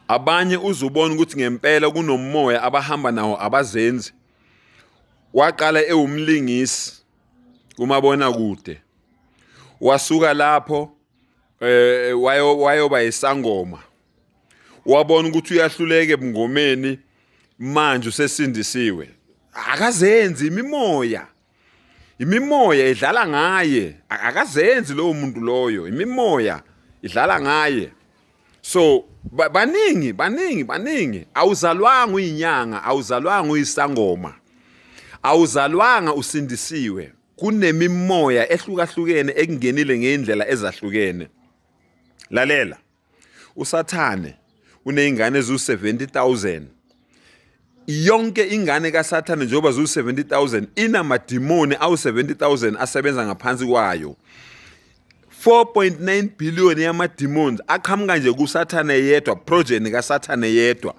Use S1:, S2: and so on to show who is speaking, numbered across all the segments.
S1: abanye uzubona ukuthi ngempela kunomoya abahamba nawo abazenzi. Waqala ewumlingisi kumabona kude, wasuka lapho wayoba isangoma, wabona ukuthi uyahluleka ebungomeni, manje usesindisiwe. Akazenzi imimoya idlala ngaye, akazenzi lowo muntu loyo, imimoya idlala ngaye. So baningi awuzalwanga uyinyanga, awuzalwanga uyisangoma, awuzalwanga usindisiwe. Kunemimoya ehlukahlukene ekungenile ngeindlela ezahlukene. Lalela, uSathane unezingane ezu-70,000. Yonke ingane kaSathane njengoba zu-70,000 inamadimoni awu-70,000 asebenza ngaphansi kwayo. 4.9 billion yamademons aqhamuka nje kuSathane yedwa, progeny kaSathane yedwa.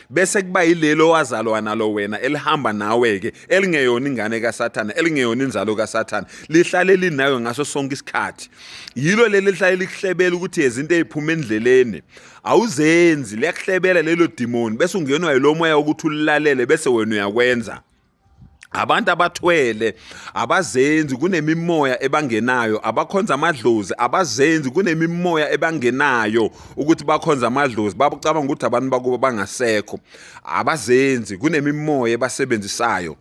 S1: Bese kuba yilelo wazalwa nalo wena elihamba nawe ke, elingeyona ingane kaSathane, elingeyona inzalo kaSathane, lihlale linayo ngaso sonke isikhathi. Yilo leli lihlale likuhlebela ukuthi izinto eziphuma endleleni awuzenzi, liyakuhlebela lelo demon bese ungenwa yilo moya ukuthi ulilalele bese wena uyakwenza. Abantu abathwele abazenzi, kunemimoya ebangenayo, abakhonza amadlozi abazenzi, kunemimoya ebangenayo ukuthi bakhonza amadlozi, babacabanga ukuthi abantu bakuba bangasekho, abazenzi, kunemimoya ebasebenzisayo.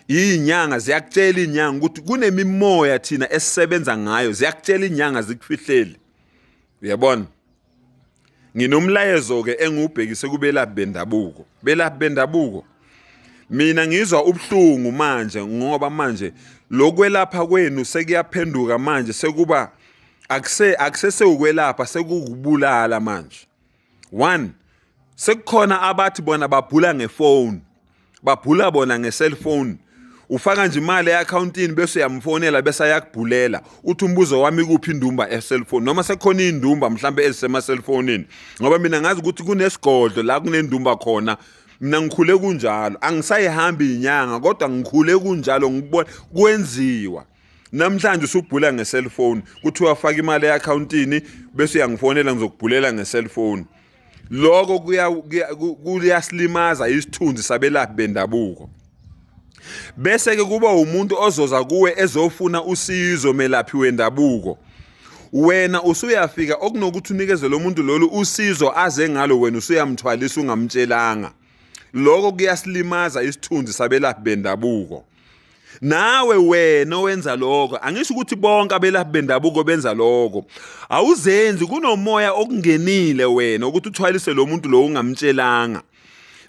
S1: Inyanga ziyakutshela inyanga ukuthi kunemimoya thina esisebenza ngayo, ziyakutshela inyanga zikufihleli. Uyabona? Nginomlayezo ke engubhekise kubelaphi bendabuko. Belaphi bendabuko, mina ngizwa ubhlungu manje ngoba manje lokwelapha kwenu sekuyaphenduka manje, sekuba akusese ukwelapha, sekukubulala manje. One, sekukhona abathi bona babhula ngefone, babhula bona ngeselfone. Ufaka nje imali eaccountini bese uyamfonela bese ayakubhulela, uthi umbuzo wami kuphi indumba eselfone, noma sekukhona indumba mhlambe ezisema cellphoneini, ngoba mina ngazi ukuthi kunesigodlo la kunendumba khona. Mina ngikhule kunjalo, angisayihambi inyanga kodwa ngikhule kunjalo, ngibona kwenziwa. Namhlanje usubhula ngeselfone, kuthi wafaka imali eaccountini bese uyangifonela ngizokubhulela ngeselfone. Lokho kuyasilimaza isithunzi sabelaphi bendabuko. Bese ke kuba umuntu ozoza kuwe ezofuna usizo melaphi wendabuko. Wena usuyafika okunokuthi unikeze lo muntu lolu usizo aze ngalo, wena usuyamthwalisa ungamtshelanga. Lokho kuyasilimaza isithunzi sabelaphi bendabuko. Nawe wena owenza lokho, angisho ukuthi bonke abelaphi bendabuko benza lokho. Awuzenzi, kunomoya okungenile wena ukuthi uthwalise lo muntu lo ungamtshelanga.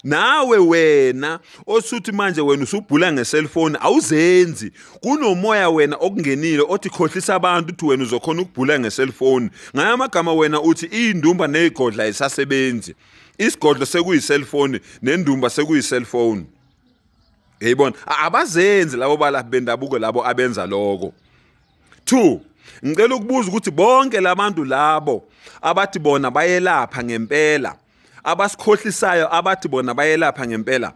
S1: Nawe wena osuthi manje wena usubhula ngeselfone, awuzenzi, kunomoya wena okungenile othi khohlisa abantu ukuthi wena uzokhona ukubhula ngeselfone. Ngaya amagama wena uthi indumba nezigodla ayisasebenzi, isigodlo sekuyiselfone nendumba sekuyiselfone. Yeyibona, abazenzi labo balaphi bendabuko labo abenza lokho. 2, ngicela ukubuza ukuthi bonke labantu labo abathi bona bayelapha ngempela, abasikhohlisayo abathi bona bayelapha ngempela,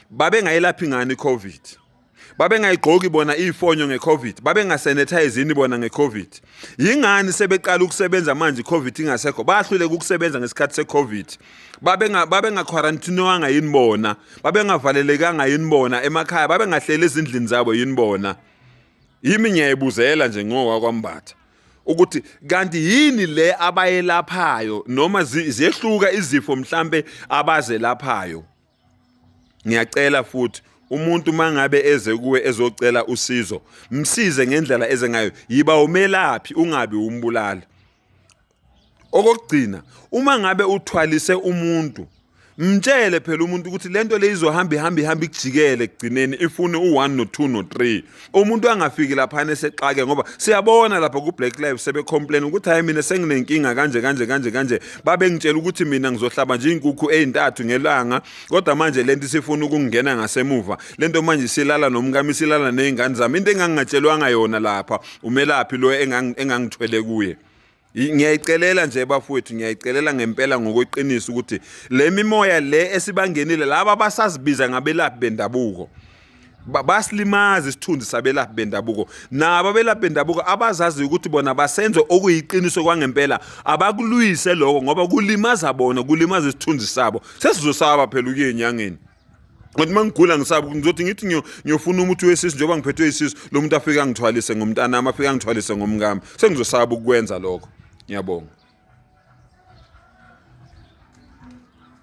S1: babengayelaphi ngani iCovid? Babengayigqoki bona ifonyo ngeCovid? Babengasanitize bona ngeCovid? Yingani sebeqala ukusebenza manje iCovid ingasekho? Bahluleka ukusebenza ngesikhathi seCovid. Babengaqwarantinwanga yini bona? Babengavalelekanga yini bona emakhaya? Babengahleli ezindlini zabo yini bona? Yimi ngiyayibuzela nje ngoba kwambatha ukuthi kanti yini le abayelaphayo, noma ziyehluka izifo mhlambe abazelaphayo. Ngiyacela futhi umuntu mangabe eze kuwe ezocela usizo, msize ngendlela eze ngayo, yiba umelaphi ungabi umbulala. Okugcina, uma ngabe uthwalise umuntu, mtshele phela umuntu ukuthi lento le izohamba ikujikele ekugcineni ifune u1 no2 no3. Umuntu angafiki lapha nesexake, ngoba siyabona lapha ku Black Lives sebe complain ukuthi hayi mina senginenkinga kanje. Babe ngitshela ukuthi mina ngizohlaba nje inkukhu ezintathu ngelanga, kodwa manje lento sifuna ukungena ngasemuva. Lento manje silala nomkami, silala nezingane zami. Into engangatshelwanga yona lapha umelaphi lo engangithwele kuye. Ngiyayicelela nje bafowethu, ngiyayicelela ngempela ngokweqiniso ukuthi le mimoya le esibangenile laba basazibiza ngabelaphi bendabuko, basilimaza isithunzi sabelaphi bendabuko. Nabo abelaphi bendabuko abazazi ukuthi bona basenze okuyiqiniso kwangempela abakulwise lokho ngoba kulimaza bona, kulimaza isithunzi sabo. Sesizosaba phela ukuya enyangeni. Ngothi mangigula ngisabe ngizothi ngithi ngiyofuna umuthi wesisu njengoba ngiphethwe isisu, lo muntu afika ngithwalise ngomntanami, afika ngithwalise ngomngami. Sengizosaba ukwenza lokho. Ngiyabonga.